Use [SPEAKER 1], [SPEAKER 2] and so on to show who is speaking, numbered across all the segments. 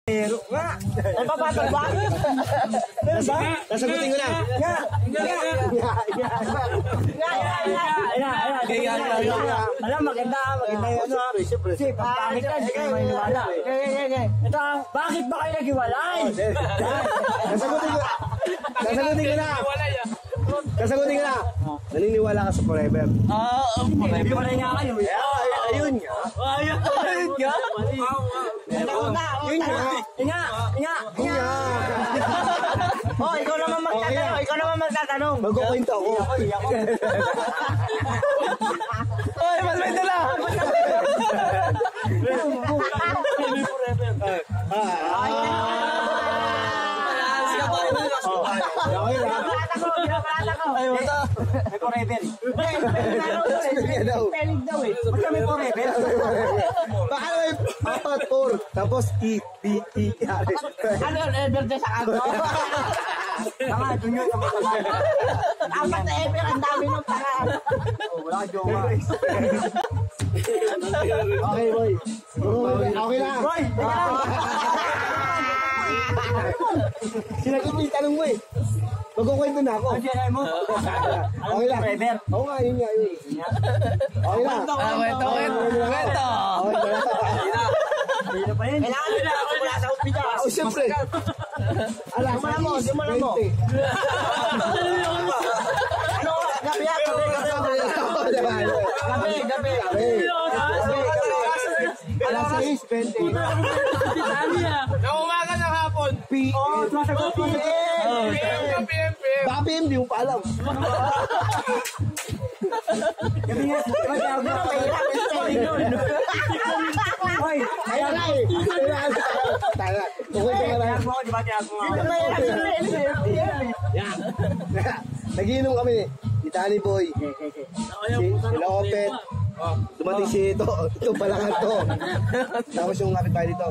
[SPEAKER 1] Pero nga. Ay, papatag ba?
[SPEAKER 2] Nasagutin ko na.
[SPEAKER 1] Alam, maganda yung ano. Kasi, pangit ka, hindi kayo maniwala. Ito, bakit ba kayo naghiwalay?
[SPEAKER 2] Nasagutin ko na. Naniniwala ka sa forever.
[SPEAKER 1] Naghiwalay nga kayo.
[SPEAKER 2] Ayun nga.
[SPEAKER 1] Oh, ikaw naman magtatanong.
[SPEAKER 2] Magkukwento ako.
[SPEAKER 1] Oy, mas may dala. Ay, wala. May forever. Spelling daw eh. Basta may forever.
[SPEAKER 2] Baka may apat, four. Tapos E-B-E-R.
[SPEAKER 1] Ano yung ever dyan sa kanto? Tanga, dun yun. Apat na ever, ang dami nung tanga. Wala ka jowa.
[SPEAKER 2] Okay, boy. Okay na.
[SPEAKER 1] Boy!
[SPEAKER 2] Sinagot mo yung tanong mo eh. Magkukwento na ako.
[SPEAKER 1] Ang sinay mo?
[SPEAKER 2] Okay lang.
[SPEAKER 1] Forever.
[SPEAKER 2] Oo nga, yun nga. Okay lang.
[SPEAKER 1] Kwento. Hindi na pa yun. Kailangan nila ako mula sa umpisa.
[SPEAKER 2] Oh, siyempre. Alas,
[SPEAKER 1] Simulan mo. Ano? Gabi ako. Gabi.
[SPEAKER 2] Alas 6:20.
[SPEAKER 3] Naumaga ng hapon.
[SPEAKER 1] Oo, sumasagot mo.
[SPEAKER 3] PM.
[SPEAKER 2] Baka PM, di mo pa alam.
[SPEAKER 1] Gabi nga. Hoy,
[SPEAKER 2] Kaya nga eh. Tanga. Tukwento ka na.
[SPEAKER 1] di ba tiyak mo?
[SPEAKER 2] Nagiinom kami. Si Danny Boy. Si Lopet. Dumating si ito. Ito pala nga ito. Tapos yung kapit-bahay dito.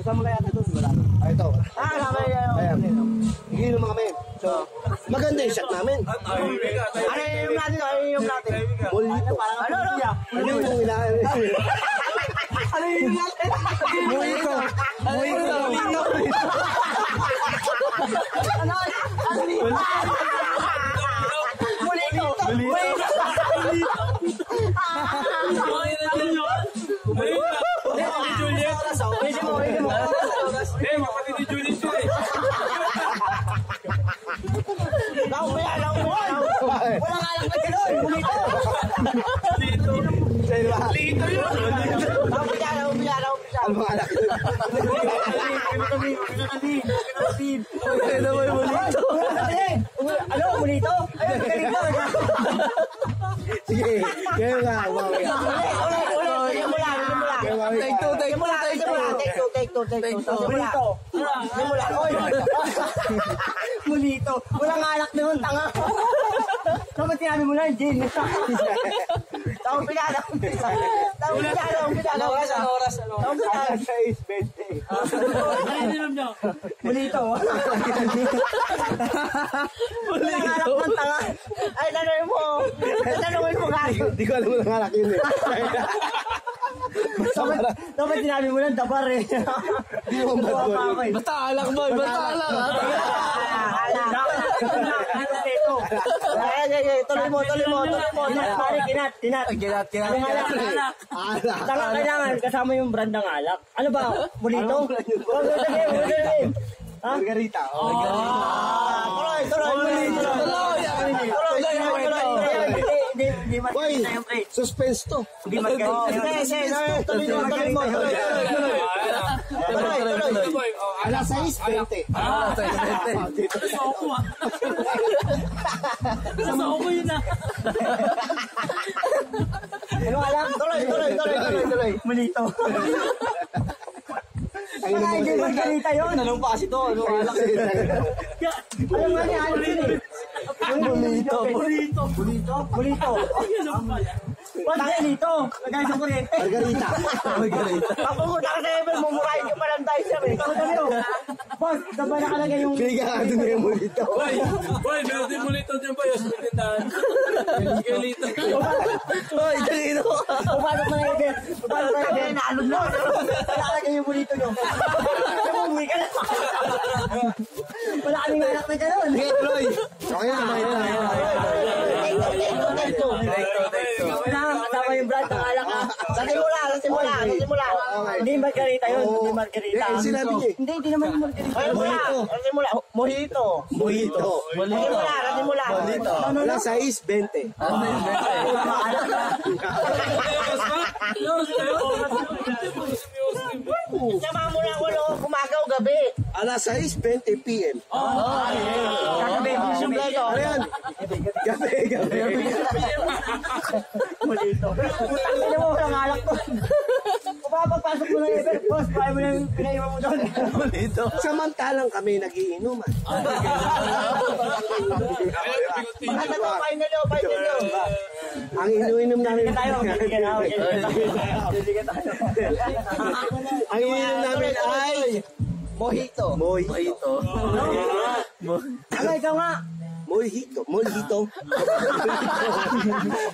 [SPEAKER 1] Kasama kaya ito.
[SPEAKER 2] Ay, ito.
[SPEAKER 1] Kasama yan.
[SPEAKER 2] Ayan. Nagiinom kami. So, maganda yung shot namin.
[SPEAKER 1] Ano yung natin?
[SPEAKER 2] Molito. Ano yung inaano?
[SPEAKER 1] Ano yung natin?
[SPEAKER 2] Molito.
[SPEAKER 1] Walang alam na gano'n.
[SPEAKER 3] Lito yun.
[SPEAKER 2] Ano mga anak?
[SPEAKER 1] Ano, mulito?
[SPEAKER 2] Sige, kaya nga.
[SPEAKER 1] Mulito. Walang alak naman, tanga. Kapag sinabi mo lang, Jane. Taong pinala.
[SPEAKER 3] Oras.
[SPEAKER 2] Alas 6:20.
[SPEAKER 1] Mulito. Walang alak naman, tanga. Ay, tanongin mo nga.
[SPEAKER 2] Hindi ko alam mo ng anak yun eh.
[SPEAKER 1] Dapat sinabi mo lang, dabar eh.
[SPEAKER 2] Hindi mo ba?
[SPEAKER 3] Basta alak boy.
[SPEAKER 1] Tuloy mo. Kinat. Tanga, kailangan kasama yung brand ng alak. Ano ba? Mulito?
[SPEAKER 2] Margarita. Boy, suspense to.
[SPEAKER 1] Tuloy mo.
[SPEAKER 2] Alas 6:20.
[SPEAKER 3] Kasama ko yun ah.
[SPEAKER 1] Ano alam? Tuloy. Mulito.
[SPEAKER 2] Ang ina mo
[SPEAKER 1] Hindi Margarita yun.
[SPEAKER 3] Tanong pa kasi to. Ano alak?
[SPEAKER 1] Alam nga niya, ano yun eh. Bulito. Ba't ganito? Nagay sa kuryente.
[SPEAKER 2] Margarita.
[SPEAKER 1] Papunta ka sa level, mumurahin ko palang tayo siya eh. Boss, dapat nakalagay yung...
[SPEAKER 2] Bigyan ka doon yung mulito.
[SPEAKER 3] Boy, meron din mulito dyan pa. Yung tindahan. Sige, lito.
[SPEAKER 2] Hoy, dito.
[SPEAKER 1] Paano pa na yung... Paano pa na yung... Naalog mo. Nakalagay yung bulito nyo. Hindi ka na. Wala kaming anak na gano'n.
[SPEAKER 2] Sige, tuloy. Okay na, okay na.
[SPEAKER 1] Wala, kasama yung brand ng alak ha. Sa simula. Hindi Margarita yun, hindi Margarita.
[SPEAKER 2] Sinabi niya.
[SPEAKER 1] Hindi naman yung Margarita. Mojito. Simula.
[SPEAKER 2] Wala, 6.20.
[SPEAKER 1] Sama mo lang wala kumagaw gabi.
[SPEAKER 2] Alas 6.20 p.m.
[SPEAKER 1] Kagabi, sumpleto.
[SPEAKER 2] Ano yan? Gabi.
[SPEAKER 1] Mojito. Ano mo walang alak ko. Kung papagpasok mo ng Ever, boss, pahay mo na yung pinaiwan mo doon.
[SPEAKER 2] Samantalang kami nagiinuman.
[SPEAKER 1] Ano to, final.
[SPEAKER 2] Ang inuinom namin. Ang ininom namin ay
[SPEAKER 1] Mojito. Ano ikaw nga?
[SPEAKER 2] Mojito.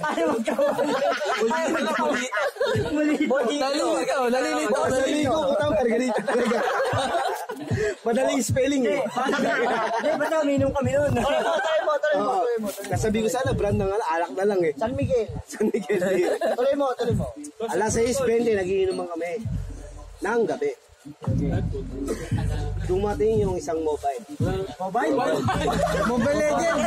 [SPEAKER 1] Ano magkawa?
[SPEAKER 2] Nalilito. Utang Margarita talaga. Madaling spelling eh.
[SPEAKER 1] Hindi, ba't uminom kami nun? Tuloy mo.
[SPEAKER 2] Kasabi ko sana, brand ng alak na lang eh.
[SPEAKER 1] San Miguel.
[SPEAKER 2] San Miguel.
[SPEAKER 1] Tuloy mo.
[SPEAKER 2] Alas 6.20, nagiinuman kami. Nang gabi. Dumating yung isang mobile.
[SPEAKER 1] Mobile Legends.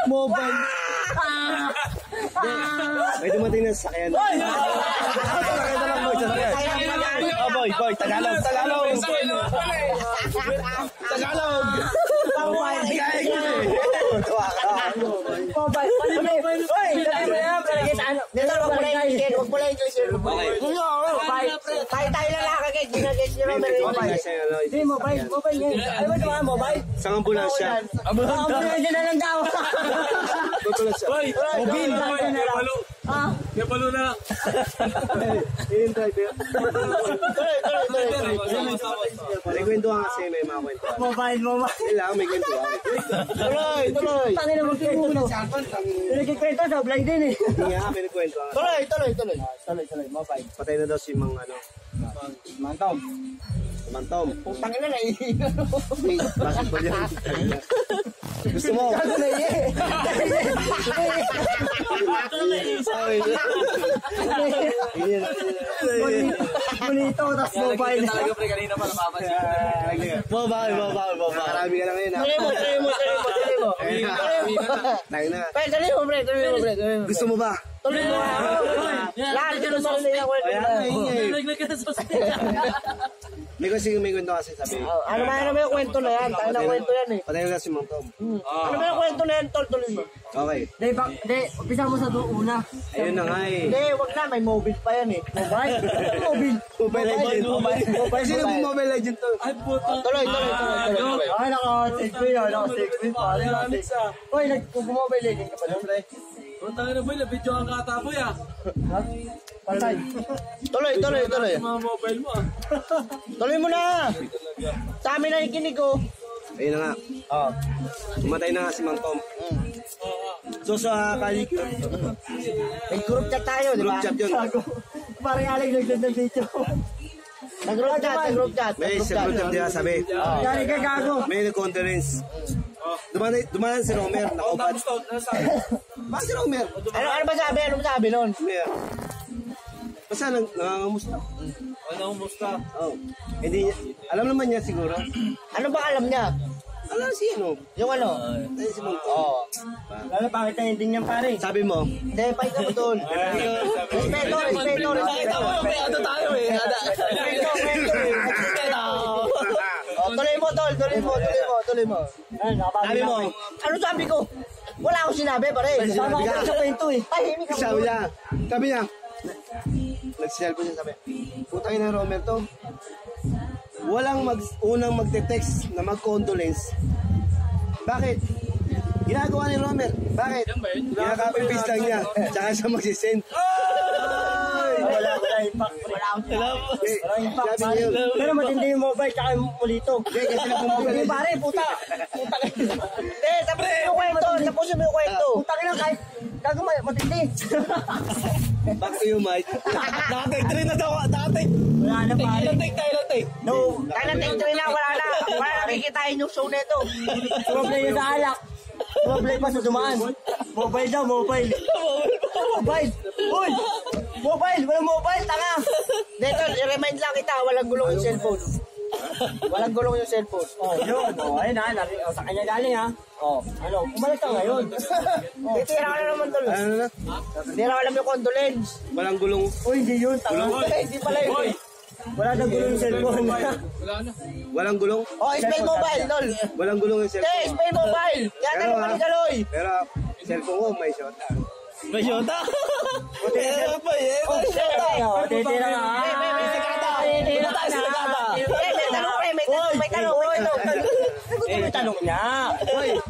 [SPEAKER 2] Mobile. May dumating na sasakyan. Boy, Tagalog.
[SPEAKER 1] Tayo lalaki kay ginagay si Romero. Hindi, mobile yan. Ay, ba naman mobile?
[SPEAKER 2] Sa ambulansya.
[SPEAKER 1] Ambulansya na lang daw.
[SPEAKER 3] Mobile. May palo na.
[SPEAKER 2] Yung driver. May kwentuhan kasi, may mga kwentuhan.
[SPEAKER 1] Mobile.
[SPEAKER 2] Kailangan may kwentuhan.
[SPEAKER 1] Tuloy. Tangin na magkikwento. Nagkikwento sa blind din eh.
[SPEAKER 2] Hindi nga, may kwentuhan.
[SPEAKER 1] Tuloy. Mobile.
[SPEAKER 2] Patay na daw si Mang Mantom.
[SPEAKER 1] Putang ina na eh.
[SPEAKER 2] Basketball yan. Gusto mo?
[SPEAKER 1] Bonito, tas mobile.
[SPEAKER 2] Mobile. Marami ka na ngayon ha.
[SPEAKER 1] Tuloy mo.
[SPEAKER 2] Tayo na.
[SPEAKER 1] Tuloy mo, pre.
[SPEAKER 2] Gusto mo ba?
[SPEAKER 1] Tuloy mo. Lahat ka naman na kwento.
[SPEAKER 2] May kwento kasi sabi.
[SPEAKER 1] Ano ba yung kwento na yan? Tayo na kwento yan eh.
[SPEAKER 2] Patay na si Mang Tom.
[SPEAKER 1] Ano ba yung kwento na yan, Tol? Tuloy mo.
[SPEAKER 2] Okay.
[SPEAKER 1] Hindi, umpisa mo sa doon una.
[SPEAKER 2] Ayun na nga eh.
[SPEAKER 1] Hindi, wag na. May mobile pa yan eh.
[SPEAKER 2] Mobile Legend. Kasi nag-Mobile Legend to.
[SPEAKER 3] Ay, puto.
[SPEAKER 1] Tuloy. Ay, naka-save ko yun. Uy, nag-mobile legend ka pa doon, pre.
[SPEAKER 3] Putang ina boy, na-video ang kataboy ah.
[SPEAKER 1] Patay. Tuloy.
[SPEAKER 3] Mga mobile mo ah.
[SPEAKER 1] Tuloy mo na. Sa amin na ikinig ko.
[SPEAKER 2] Ayun na nga. Umatay na nga si Mang Tom. So sa Kalikyo.
[SPEAKER 1] May group chat tayo, di ba?
[SPEAKER 2] Group chat yun.
[SPEAKER 1] Parang aling nagdad ng video. Nag-group chat.
[SPEAKER 2] May sa group chat nila sabi.
[SPEAKER 1] Yari ka gago.
[SPEAKER 2] May nag-conference. Dumanan si Romer. Nakaupat. Bakit si Romer?
[SPEAKER 1] Ano ba sabi nun?
[SPEAKER 2] Basta nangangamusta.
[SPEAKER 3] Kumusta?
[SPEAKER 2] Oh. Hindi niya. Alam naman niya siguro.
[SPEAKER 1] Ano ba alam niya?
[SPEAKER 2] Alam si ano.
[SPEAKER 1] Yung ano?
[SPEAKER 2] Ay si Mang Tom.
[SPEAKER 1] Lalo bakit na hindi niyan pare?
[SPEAKER 2] Sabi mo.
[SPEAKER 1] Hindi, pahinga mo doon. Respeto.
[SPEAKER 3] Ano tayo eh?
[SPEAKER 1] Tuloy mo, Tol. Tuloy mo.
[SPEAKER 2] Sabi mo.
[SPEAKER 1] Ano sabi ko? Wala akong sinabi, pare. Sama ko sa kwento eh. Tahimik ako.
[SPEAKER 2] Sabi niya. Nag-cellphone niya sabi. Putang ina Romer to. Walang unang magte-text na mag-condolence. Bakit? Ginagawa ni Romer. Bakit?
[SPEAKER 3] Yan ba yun?
[SPEAKER 2] Kinaka-copy-paste lang niya. Tsaka siya magsisend.
[SPEAKER 1] Wala impact. Wala akong impact.
[SPEAKER 2] Sabi niya yun.
[SPEAKER 1] Pero matindi yung mobile tsaka yung mulito.
[SPEAKER 2] Hindi, kasi nagpumuli.
[SPEAKER 1] Hindi pare, puta. Puta ka. Hindi, tapusin mo yung kwento. Tapusin mo yung kwento. Puta ka na kahit gagawin matindi.
[SPEAKER 2] Back to you, Mike.
[SPEAKER 3] Nakatake 3 na daw. Nakatake.
[SPEAKER 1] Wala na pare.
[SPEAKER 3] Ilan take?
[SPEAKER 1] No, kaya na take 3 na, wala na. Wala na kikitain yung show nito. Problem yung sa alak. Problem pa sa dumaan. Mobile daw, mobile. Mobile. Uy! Mobile! Walang mobile, tanga! Dito, i-remind lang kita, walang gulong yung cellphone. Walang gulong yung cellphone. Oh, yun. Oh, ayun ha. Sa kanya galing ha. Oh, ano, umalis ka ngayon. Oh, titira ka na naman tol.
[SPEAKER 2] Ano na?
[SPEAKER 1] Hindi na alam yung condolence.
[SPEAKER 2] Walang gulong.
[SPEAKER 1] Uy, hindi yun. Tanga. Hindi pala yun. Wala na gulong yung cellphone.
[SPEAKER 3] Wala na.
[SPEAKER 2] Walang gulong.
[SPEAKER 1] Oh, spell mobile, tol.
[SPEAKER 2] Walang gulong yung
[SPEAKER 1] Hindi,
[SPEAKER 2] cellphone.
[SPEAKER 1] spell mobile. Kaya tanong ka ni Galoy.
[SPEAKER 2] Pero, cellphone ko may shot.
[SPEAKER 3] May shota.
[SPEAKER 1] Titira ka. Titira ka. Titira ka na. May tanong. May tanong niya.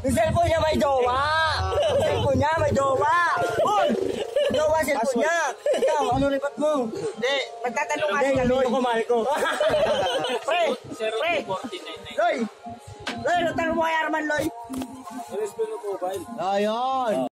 [SPEAKER 1] Yung cellphone niya may jowa. Yung cellphone niya may jowa. Uy! Jowa cellphone niya. Ikaw, ano lipat mo? Hindi, magtatanong nga si Galoy. Hindi, mahal ko. Pre! Loy! Loy, nagtanong mo kay Arman, Loy.
[SPEAKER 3] Ano yung mobile?
[SPEAKER 1] Ayun.